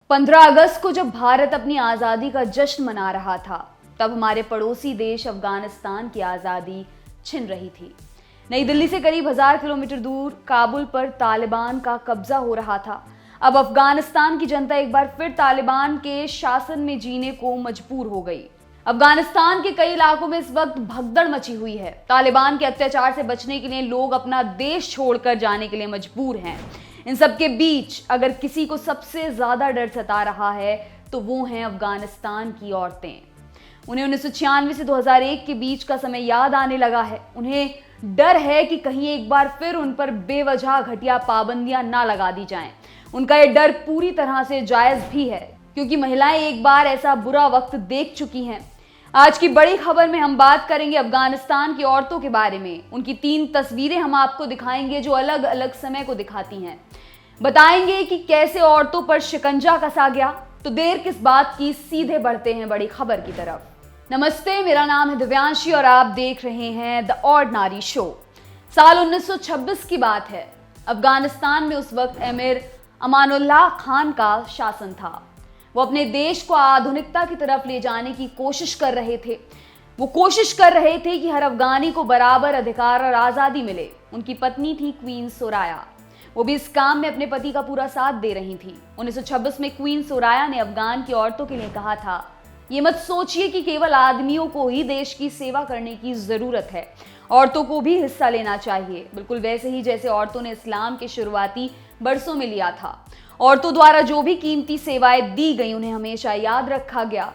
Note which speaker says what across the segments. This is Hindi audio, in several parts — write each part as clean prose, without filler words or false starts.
Speaker 1: 15 अगस्त को जब भारत अपनी आज़ादी का जश्न मना रहा था, तब हमारे पड़ोसी देश अफगानिस्तान की आज़ादी छिन रही थी। नई दिल्ली से करीब 1000 किलोमीटर दूर काबुल पर तालिबान का कब्जा हो रहा था। अब अफगानिस्तान की जनता एक बार फिर तालिबान के शासन में जीने को मजबूर हो गई। अफगानिस्तान के कई इलाकों में इस वक्त भगदड़ मची हुई है। तालिबान के अत्याचार से बचने के लिए लोग अपना देश छोड़कर जाने के लिए मजबूर हैं। इन सब के बीच अगर किसी को सबसे ज्यादा डर सता रहा है तो वो हैं अफगानिस्तान की औरतें। उन्हें 1996 से 2001 के बीच का समय याद आने लगा है। उन्हें डर है कि कहीं एक बार फिर उन पर बेवजह घटिया पाबंदियां ना लगा दी जाएं। उनका यह डर पूरी तरह से जायज भी है, क्योंकि महिलाएं एक बार ऐसा बुरा वक्त देख चुकी हैं। आज की बड़ी खबर में हम बात करेंगे अफगानिस्तान की औरतों के बारे में। उनकी 3 तस्वीरें हम आपको दिखाएंगे जो अलग अलग समय को दिखाती हैं। बताएंगे कि कैसे औरतों पर शिकंजा कसा गया। तो देर किस बात की, सीधे बढ़ते हैं बड़ी खबर की तरफ। नमस्ते, मेरा नाम है दिव्यांशी और आप देख रहे हैं द ऑर्डिनरी शो। साल 1926 की बात है। अफगानिस्तान में उस वक्त अमीर अमानुल्लाह खान का शासन था। वो अपने देश को आधुनिकता की तरफ ले जाने की कोशिश कर रहे थे। वो कोशिश कर रहे थे कि हर अफगानी को बराबर अधिकार और आज़ादी मिले। उनकी पत्नी थी क्वीन सोराया। वो भी इस काम में अपने पति का पूरा साथ दे रही थी। 1926 में क्वीन सोराया ने अफगान की औरतों के लिए कहा था, ये मत सोचिए कि केवल आदमियों को ही देश की सेवा करने की जरूरत है, औरतों को भी हिस्सा लेना चाहिए, बिल्कुल वैसे ही जैसे औरतों ने इस्लाम के शुरुआती बरसों में लिया था। औरतों द्वारा जो भी कीमती सेवाएं दी गई उन्हें हमेशा याद रखा गया।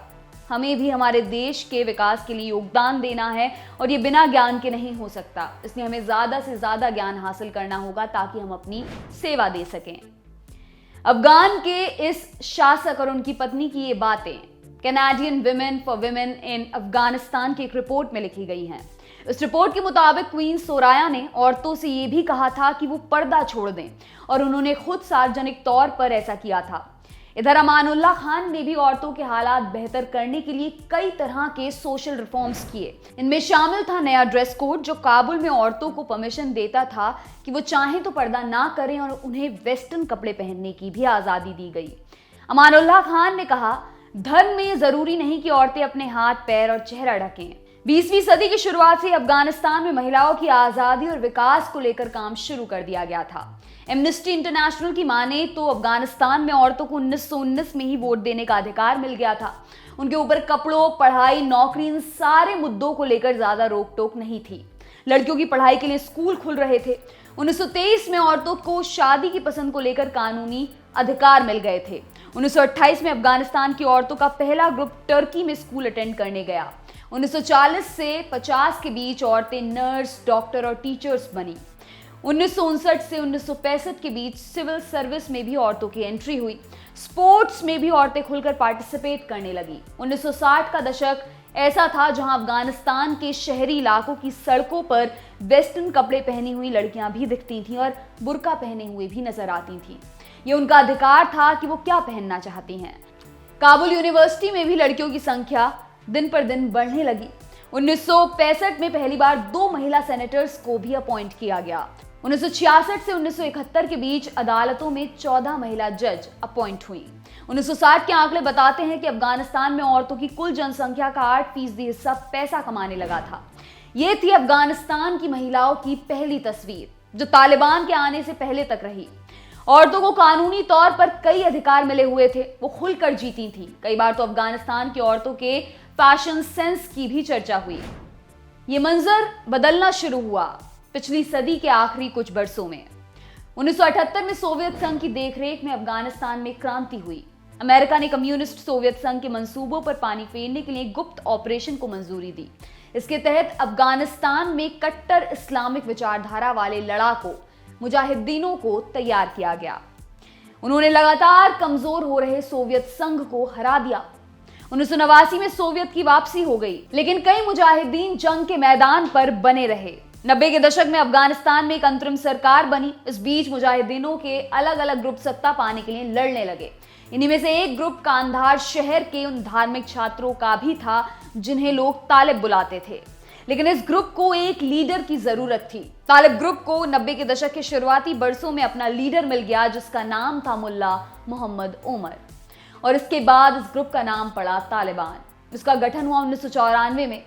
Speaker 1: हमें भी हमारे देश के विकास के लिए योगदान देना है और ये बिना ज्ञान के नहीं हो सकता। इसलिए हमें ज्यादा से ज्यादा ज्ञान हासिल करना होगा ताकि हम अपनी सेवा दे सकें। अफगान के इस शासक और उनकी पत्नी की ये बातें Canadian women for women in Afghanistan की एक रिपोर्ट में लिखी गई हैं। इस रिपोर्ट के मुताबिक क्वीन सोराया ने औरतों से ये भी कहा था कि वो पर्दा छोड़ दें और उन्होंने खुद सार्वजनिक तौर पर ऐसा किया था। इधर अमानुल्लाह खान ने भी औरतों के हालात बेहतर करने के लिए कई तरह के सोशल रिफॉर्म्स किए। इनमें शामिल था नया ड्रेस कोड जो काबुल में औरतों को परमिशन देता था कि वो चाहें तो पर्दा ना करें और उन्हें वेस्टर्न कपड़े पहनने की भी आज़ादी दी गई। अमानुल्लाह खान ने कहा, धर्म में जरूरी नहीं कि औरतें अपने हाथ, पैर और चेहरा ढकें। 20वीं सदी की शुरुआत से अफगानिस्तान में महिलाओं की आज़ादी और विकास को लेकर काम शुरू कर दिया गया था। एमनेस्टी इंटरनेशनल की माने तो अफगानिस्तान में औरतों को 1919 में ही वोट देने का अधिकार मिल गया था। उनके ऊपर कपड़ों, पढ़ाई, नौकरी, इन सारे मुद्दों को लेकर ज्यादा रोक टोक नहीं थी। लड़कियों की पढ़ाई के लिए स्कूल खुल रहे थे। 1923 में औरतों को शादी की पसंद को लेकर कानूनी अधिकार मिल गए थे। 1928 में अफगानिस्तान की औरतों का पहला ग्रुप टर्की में स्कूल अटेंड करने गया। 1940 से 50 के बीच औरतें नर्स, डॉक्टर और टीचर्स बनी। 1959 से 1965 के बीच सिविल सर्विस में भी औरतों की एंट्री हुई। स्पोर्ट्स में भी औरतें खुलकर पार्टिसिपेट करने लगी। 1960 का दशक ऐसा था जहां अफगानिस्तान के शहरी इलाकों की सड़कों पर वेस्टर्न कपड़े पहनी हुई लड़कियां भी दिखती थीं और बुर्का पहने हुए भी नजर आती थीं। ये उनका अधिकार था कि वो क्या पहनना चाहती हैं। काबुल यूनिवर्सिटी में भी लड़कियों की संख्या दिन पर दिन बढ़ने लगी। 1965 में पहली बार 2 महिला सेनेटर्स को भी अपॉइंट किया गया। 1966 से 1971 के बीच अदालतों में 14 महिला जज अपॉइंट हुई। 1960 के आंकड़े बताते हैं कि अफगानिस्तान में औरतों की कुल जनसंख्या का 8% हिस्सा पैसा कमाने लगा था। ये थी अफगानिस्तान की महिलाओं की पहली तस्वीर, जो तालिबान के आने से पहले तक रही। औरतों को कानूनी तौर पर कई अधिकार मिले हुए थे। वो खुलकर जीती थी। कई बार तो अफगानिस्तान की औरतों के फैशन सेंस की भी चर्चा हुई। ये मंजर बदलना शुरू हुआ पिछली सदी के आखिरी कुछ बरसों में। 1978 में सोवियत संघ की देखरेख में अफगानिस्तान में क्रांति हुई। अमेरिका ने कम्युनिस्ट सोवियत संघ के मंसूबों पर पानी फेरने के लिए गुप्त ऑपरेशन को मंजूरी दी। इसके तहत अफगानिस्तान में कट्टर इस्लामिक विचारधारा वाले लड़ाकों मुजाहिदीनों को तैयार किया गया। उन्होंने लगातार कमजोर हो रहे सोवियत संघ को हरा दिया। 1989 में सोवियत की वापसी हो गई, लेकिन कई मुजाहिदीन जंग के मैदान पर बने रहे। 90 के दशक में अफगानिस्तान में एक अंतरिम सरकार बनी। इस बीच मुजाहिदीनों के अलग अलग ग्रुप सत्ता पाने के लिए लड़ने लगे। इन्हीं में से एक ग्रुप कांधार शहर के उन धार्मिक छात्रों का भी था जिन्हें लोग तालिब बुलाते थे। लेकिन इस ग्रुप को एक लीडर की जरूरत थी। तालिब ग्रुप को 90 के दशक के शुरुआती बरसों में अपना लीडर मिल गया, जिसका नाम था मुल्ला मोहम्मद उमर। और इसके बाद इस ग्रुप का नाम पड़ा तालिबान। इसका गठन हुआ 1994 में।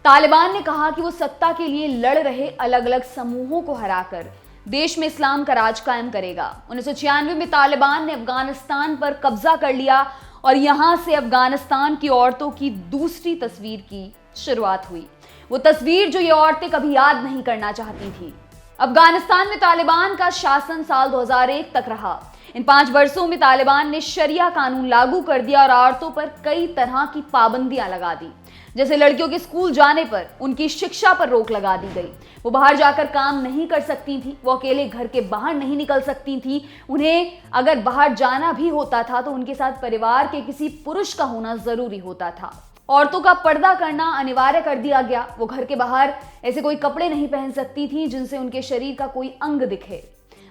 Speaker 1: तालिबान ने कहा कि वो सत्ता के लिए लड़ रहे अलग अलग समूहों को हराकर देश में इस्लाम का राज कायम करेगा। 1996 में तालिबान ने अफगानिस्तान पर कब्जा कर लिया और यहां से अफगानिस्तान की औरतों की दूसरी तस्वीर की शुरुआत हुई। वो तस्वीर जो ये औरतें कभी याद नहीं करना चाहती थी। अफगानिस्तान में तालिबान का शासन साल 2001 तक रहा। इन 5 वर्षों में तालिबान ने शरिया कानून लागू कर दिया और औरतों पर कई तरह की पाबंदियां लगा दी, जैसे लड़कियों के स्कूल जाने पर, उनकी शिक्षा पर रोक लगा दी गई। वो बाहर जाकर काम नहीं कर सकती थी, वो अकेले घर के बाहर नहीं निकल सकती थी। उन्हें अगर बाहर जाना भी होता था तो उनके साथ परिवार के किसी पुरुष का होना जरूरी होता था। औरतों का पर्दा करना अनिवार्य कर दिया गया। वो घर के बाहर ऐसे कोई कपड़े नहीं पहन सकती थी जिनसे उनके शरीर का कोई अंग दिखे।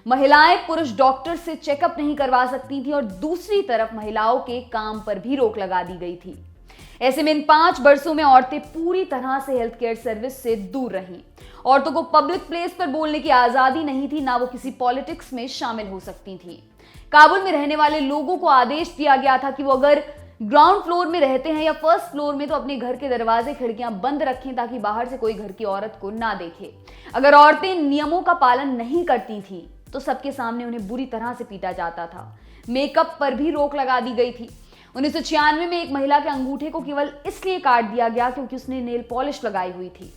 Speaker 1: महिलाएं पुरुष डॉक्टर से चेकअप नहीं करवा सकती थी और दूसरी तरफ महिलाओं के काम पर भी रोक लगा दी गई थी। ऐसे में इन 5 वर्षों में औरतें पूरी तरह से हेल्थ केयर सर्विस से दूर रहीं। औरतों को पब्लिक प्लेस पर बोलने की आजादी नहीं थी, ना वो किसी पॉलिटिक्स में शामिल हो सकती थी। काबुल में रहने वाले लोगों को आदेश दिया गया था कि वो अगर ग्राउंड फ्लोर में रहते हैं या फर्स्ट फ्लोर में तो अपने घर के दरवाजे खिड़कियां बंद रखें ताकि बाहर से कोई घर की औरत को ना देखे। अगर औरतें नियमों का पालन नहीं करती थी तो सबके सामने उन्हें बुरी तरह से पीटा जाता था। मेकअप पर भी रोक लगा दी गई थी। 1996 में एक महिला के अंगूठे को केवल इसलिए काट दिया गया क्योंकि उसने नेल पॉलिश लगाई हुई थी।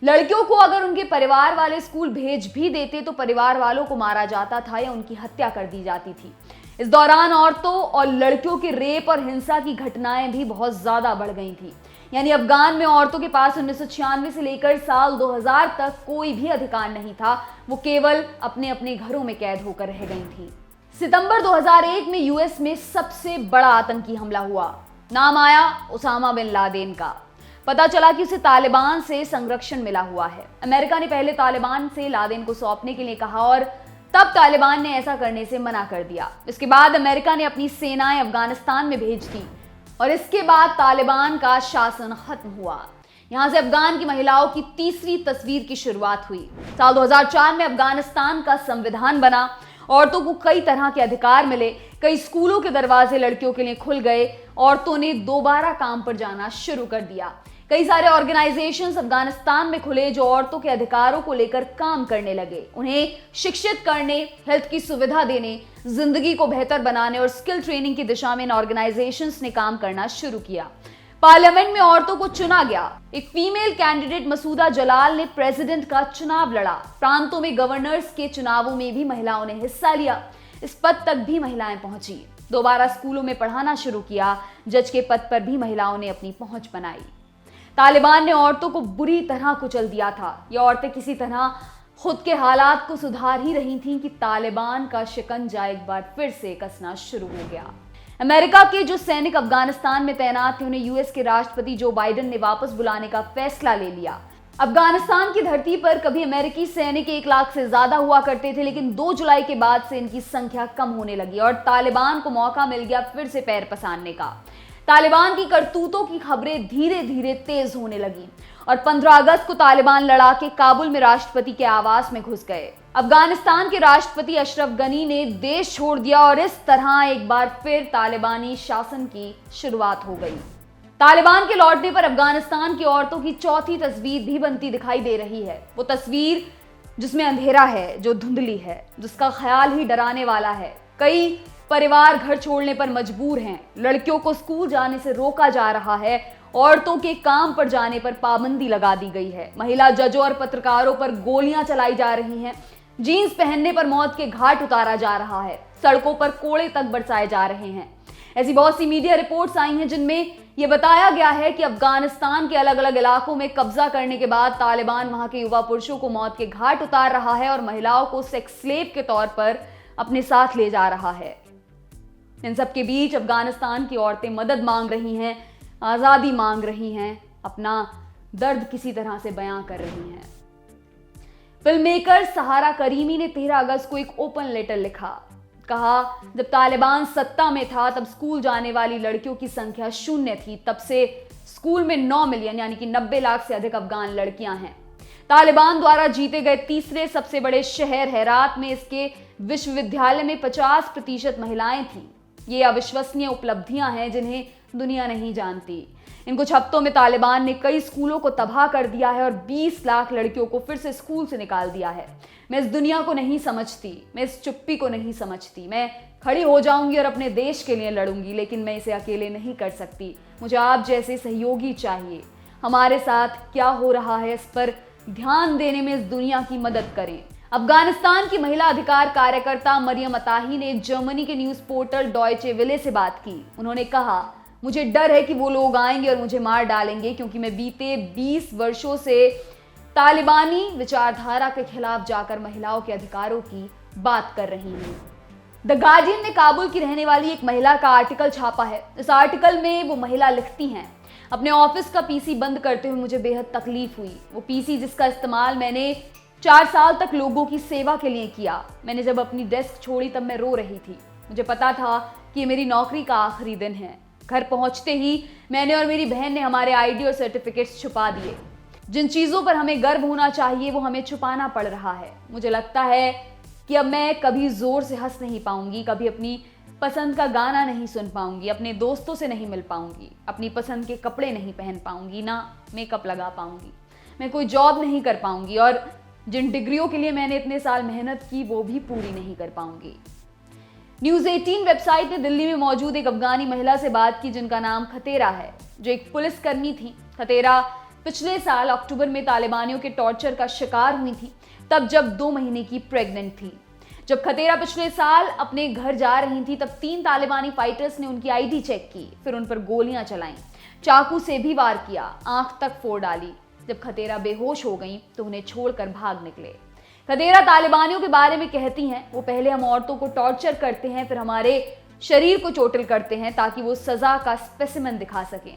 Speaker 1: लड़कियों को अगर उनके परिवार वाले स्कूल भेज भी देते तो परिवार वालों को मारा जाता था या उनकी हत्या कर दी जाती थी। इस दौरान औरतों और लड़कियों के रेप और हिंसा की घटनाएं भी बहुत ज्यादा बढ़ गई थी। यानी अफगान में औरतों के पास 1996 से लेकर साल 2000 तक कोई भी अधिकार नहीं था। वो केवल अपने अपने घरों में कैद होकर रह गई थी। सितंबर 2001 में यूएस में सबसे बड़ा आतंकी हमला हुआ। नाम आया ओसामा बिन लादेन का। पता चला कि उसे तालिबान से संरक्षण मिला हुआ है। अमेरिका ने पहले तालिबान से लादेन को सौंपने के लिए कहा और तब तालिबान ने ऐसा करने से मना कर दिया। इसके बाद अमेरिका ने अपनी सेनाएं अफगानिस्तान में भेज दी और इसके बाद तालिबान का शासन खत्म हुआ। यहां से अफगान की महिलाओं की तीसरी तस्वीर की शुरुआत हुई। साल 2004 में अफगानिस्तान का संविधान बना। औरतों को कई तरह के अधिकार मिले। कई स्कूलों के दरवाजे लड़कियों के लिए खुल गए। औरतों ने दोबारा काम पर जाना शुरू कर दिया। कई सारे ऑर्गेनाइजेशंस अफगानिस्तान में खुले जो औरतों के अधिकारों को लेकर काम करने लगे। उन्हें शिक्षित करने, हेल्थ की सुविधा देने, जिंदगी को बेहतर बनाने और स्किल ट्रेनिंग की दिशा में इन ऑर्गेनाइजेशंस ने काम करना शुरू किया। पार्लियामेंट में औरतों को चुना गया। एक फीमेल कैंडिडेट मसूदा जलाल ने प्रेसिडेंट का चुनाव लड़ा। प्रांतों में गवर्नर्स के चुनावों में भी महिलाओं ने हिस्सा लिया। इस पद तक भी महिलाएं पहुंची। दोबारा स्कूलों में पढ़ाना शुरू किया। जज के पद पर भी महिलाओं ने अपनी पहुंच बनाई। तालिबान ने औरतों को बुरी तरह कुचल दिया था। ये औरतें किसी तरह खुद के हालात को सुधार ही रही थीं कि तालिबान का शिकंजा एक बार फिर से कसना शुरू हो गया। अमेरिका के जो सैनिक अफगानिस्तान में तैनात थे उन्हें यूएस के राष्ट्रपति जो बाइडेन ने वापस बुलाने का फैसला ले लिया। अफगानिस्तान की धरती पर कभी अमेरिकी सैनिक 1 लाख से ज्यादा हुआ करते थे, लेकिन 2 जुलाई के बाद से इनकी संख्या कम होने लगी और तालिबान को मौका मिल गया फिर से पैर पसारने का। तालिबान की करतूतों की खबरें धीरे धीरे तेज होने लगी और 15 अगस्त को तालिबान लड़ाके काबुल में राष्ट्रपति के आवास में घुस गए। अफगानिस्तान के राष्ट्रपति अशरफ गनी ने देश छोड़ दिया और इस तरह एक बार फिर तालिबानी शासन की शुरुआत हो गई। तालिबान के लौटने पर अफगानिस्तान की औरतों की चौथी तस्वीर भी बनती दिखाई दे रही है। वो तस्वीर जिसमें अंधेरा है, जो धुंधली है, जिसका ख्याल ही डराने वाला है। कई परिवार घर छोड़ने पर मजबूर हैं। लड़कियों को स्कूल जाने से रोका जा रहा है। औरतों के काम पर जाने पर पाबंदी लगा दी गई है। महिला जजों और पत्रकारों पर गोलियां चलाई जा रही हैं। जीन्स पहनने पर मौत के घाट उतारा जा रहा है। सड़कों पर कोड़े तक बरसाए जा रहे हैं। ऐसी बहुत सी मीडिया रिपोर्ट्स आई हैं जिनमें यह बताया गया है कि अफगानिस्तान के अलग अलग इलाकों में कब्जा करने के बाद तालिबान वहां के युवा पुरुषों को मौत के घाट उतार रहा है और महिलाओं को सेक्स स्लेव के तौर पर अपने साथ ले जा रहा है। इन सब के बीच अफगानिस्तान की औरतें मदद मांग रही हैं, आज़ादी मांग रही हैं, अपना दर्द किसी तरह से बयां कर रही हैं। फिल्म मेकर सहारा करीमी ने 13 अगस्त को एक ओपन लेटर लिखा। कहा, जब तालिबान सत्ता में था तब स्कूल जाने वाली लड़कियों की संख्या 0 थी। तब से स्कूल में 9 मिलियन यानी कि 90 लाख से अधिक अफगान लड़कियां हैं। तालिबान द्वारा जीते गए तीसरे सबसे बड़े शहर हेरात में इसके विश्वविद्यालय में 50% महिलाएं थीं। ये अविश्वसनीय उपलब्धियां हैं जिन्हें दुनिया नहीं जानती। इन कुछ हफ्तों में तालिबान ने कई स्कूलों को तबाह कर दिया है और 20 लाख लड़कियों को फिर से स्कूल से निकाल दिया है। मैं इस दुनिया को नहीं समझती, मैं इस चुप्पी को नहीं समझती। मैं खड़ी हो जाऊंगी और अपने देश के लिए लड़ूंगी, लेकिन मैं इसे अकेले नहीं कर सकती। मुझे आप जैसे सहयोगी चाहिए। हमारे साथ क्या हो रहा है इस पर ध्यान देने में इस दुनिया की मदद करें। अफगानिस्तान की महिला अधिकार कार्यकर्ता मरियम अताही ने जर्मनी के न्यूज पोर्टल डॉयचे वेले से बात की। उन्होंने कहा, मुझे डर है कि वो लोग आएंगे और मुझे मार डालेंगे, क्योंकि मैं बीते 20 वर्षों से तालिबानी विचारधारा के खिलाफ जाकर महिलाओं के अधिकारों की बात कर रही हूँ। द गार्डियन ने काबुल की रहने वाली एक महिला का आर्टिकल छापा है। इस आर्टिकल में वो महिला लिखती हैं, अपने ऑफिस का पीसी बंद करते हुए मुझे बेहद तकलीफ हुई। वो पीसी जिसका इस्तेमाल मैंने 4 साल तक लोगों की सेवा के लिए किया। मैंने जब अपनी डेस्क छोड़ी तब मैं रो रही थी। मुझे पता था कि ये मेरी नौकरी का आखिरी दिन है। घर पहुंचते ही मैंने और मेरी बहन ने हमारे आईडी और सर्टिफिकेट्स छुपा दिए। जिन चीज़ों पर हमें गर्व होना चाहिए वो हमें छुपाना पड़ रहा है। मुझे लगता है कि अब मैं कभी जोर से हंस नहीं पाऊंगी, कभी अपनी पसंद का गाना नहीं सुन पाऊंगी, अपने दोस्तों से नहीं मिल पाऊंगी, अपनी पसंद के कपड़े नहीं पहन पाऊंगी, ना मेकअप लगा पाऊंगी, मैं कोई जॉब नहीं कर पाऊंगी और जिन डिग्रियों के लिए मैंने इतने साल मेहनत की वो भी पूरी नहीं कर पाऊंगी। न्यूज 18 वेबसाइट ने दिल्ली में मौजूद एक अफगानी महिला से बात की जिनका नाम खतेरा है, जो एक पुलिसकर्मी थी। खतेरा पिछले साल अक्टूबर में तालिबानियों के टॉर्चर का शिकार हुई थी, तब जब 2 महीने की प्रेग्नेंट थी। जब खतेरा पिछले साल अपने घर जा रही थी तब 3 तालिबानी फाइटर्स ने उनकी आईडी चेक की, फिर उन पर गोलियां चलाईं, चाकू से भी वार किया, आंख तक फोड़ डाली। जब खतेरा बेहोश हो गई तो उन्हें छोड़कर भाग निकले। खतेरा तालिबानियों के बारे में कहती हैं, वो पहले हम औरतों को टॉर्चर करते हैं, फिर हमारे शरीर को चोटिल करते हैं ताकि वो सजा का स्पेसिमेन दिखा सकें,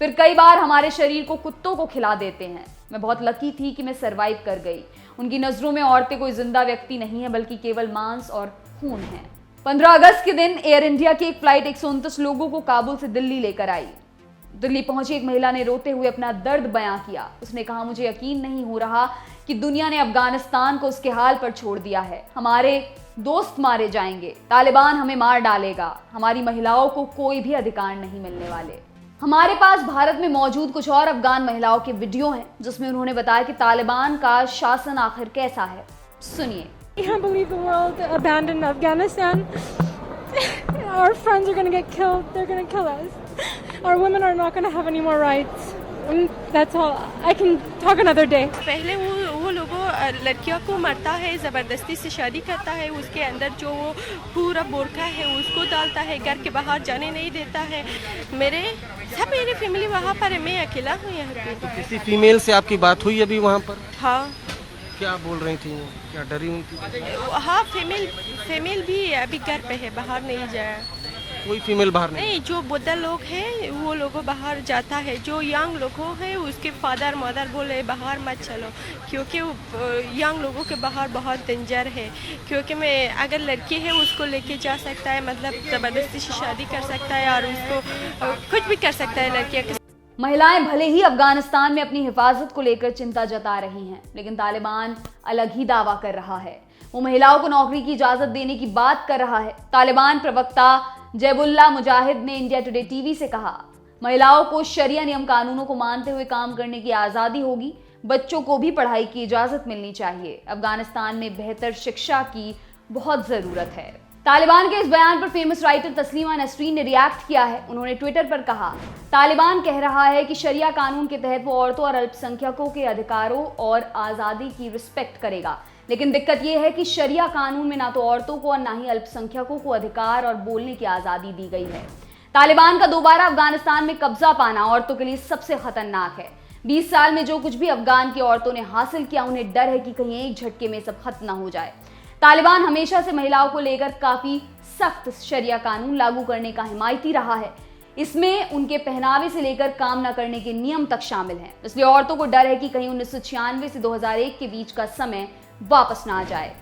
Speaker 1: फिर कई बार हमारे शरीर को कुत्तों को खिला देते हैं। मैं बहुत लकी थी कि मैं सरवाइव कर गई। उनकी नजरों में औरतें कोई जिंदा व्यक्ति नहीं है, बल्कि केवल मांस और खून है। 15 अगस्त के दिन एयर इंडिया की एक फ्लाइट 129 लोगों को काबुल से दिल्ली लेकर आई। दिल्ली पहुंची एक महिला ने रोते हुए अपना दर्द बयां किया। उसने कहा, मुझे यकीन नहीं हो रहा कि दुनिया ने अफगानिस्तान को उसके हाल पर छोड़ दिया है। हमारे दोस्त मारे जाएंगे, तालिबान हमें मार डालेगा, हमारी महिलाओं को कोई भी अधिकार नहीं मिलने वाले। हमारे पास भारत में मौजूद कुछ और अफगान महिलाओं के वीडियो हैं जिसमें उन्होंने बताया कि तालिबान का शासन आखिर कैसा है। सुनिए।
Speaker 2: I can't believe the world abandoned Afghanistan. Our friends are going to get killed. They're going to kill us. Our women are not going to have any more rights. And that's all. I can talk another day.
Speaker 3: पहले वो लोगों लड़कियों को मारता है, ज़बरदस्ती से शादी करता है, उसके अंदर जो वो पूरा बोरखा है उसको डालता है, घर के बाहर जाने नहीं देता है। मेरी फैमिली वहाँ पर है, मैं अकेला हूँ यहाँ पे।
Speaker 4: तो किसी फीमेल से आपकी बात हुई अभी वहाँ पर?
Speaker 3: हाँ।
Speaker 4: क्या बोल रही थी वो? क्या डरी हुई थी?
Speaker 3: हाँ, फीमेल भी अभी घर पे है, बाहर नहीं जाया।
Speaker 4: कोई फीमेल बाहर नहीं?
Speaker 3: जो बुद्धा लोग हैं वो लोगों बाहर जाता है। जो यंग लोगों हैं उसके फादर मदर बोले बाहर मत चलो, क्योंकि यंग लोगों के बाहर बहुत डेंजर है। क्योंकि मैं अगर लड़की है उसको लेके जा सकता है, मतलब ज़बरदस्ती से शादी कर सकता है और उसको कुछ भी कर सकता है लड़कियाँ के।
Speaker 1: महिलाएं भले ही अफगानिस्तान में अपनी हिफाजत को लेकर चिंता जता रही हैं, लेकिन तालिबान अलग ही दावा कर रहा है। वो महिलाओं को नौकरी की इजाजत देने की बात कर रहा है। तालिबान प्रवक्ता जैबुल्ला मुजाहिद ने इंडिया टुडे टीवी से कहा, महिलाओं को शरिया नियम कानूनों को मानते हुए काम करने की आज़ादी होगी, बच्चों को भी पढ़ाई की इजाजत मिलनी चाहिए। अफगानिस्तान में बेहतर शिक्षा की बहुत ज़रूरत है। तालिबान के इस बयान पर फेमस राइटर तस्लीमा नसरीन ने रिएक्ट किया है। उन्होंने ट्विटर पर कहा, तालिबान कह रहा है कि शरिया कानून के तहत वो औरतों और अल्पसंख्यकों के अधिकारों और आज़ादी की रिस्पेक्ट करेगा, लेकिन दिक्कत यह है कि शरिया कानून में ना तो औरतों को और ना ही अल्पसंख्यकों को अधिकार और बोलने की आज़ादी दी गई है। तालिबान का दोबारा अफगानिस्तान में कब्जा पाना औरतों के लिए सबसे खतरनाक है। 20 साल में जो कुछ भी अफगान की औरतों ने हासिल किया, उन्हें डर है कि कहीं एक झटके में सब खत्म ना हो जाए। तालिबान हमेशा से महिलाओं को लेकर काफी सख्त शरिया कानून लागू करने का हिमायती रहा है। इसमें उनके पहनावे से लेकर काम न करने के नियम तक शामिल हैं। इसलिए औरतों को डर है कि कहीं 1996 से 2001 के बीच का समय वापस ना आ जाए।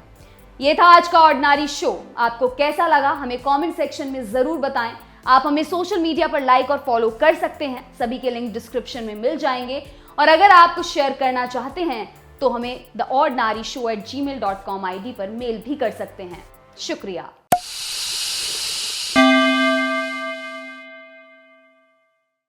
Speaker 1: ये था आज का ऑर्डिनरी शो। आपको कैसा लगा हमें कमेंट सेक्शन में जरूर बताएं। आप हमें सोशल मीडिया पर लाइक और फॉलो कर सकते हैं, सभी के लिंक डिस्क्रिप्शन में मिल जाएंगे। और अगर आप कुछ शेयर करना चाहते हैं तो हमें theordinaryshow@gmail.com आईडी पर मेल भी कर सकते हैं। शुक्रिया।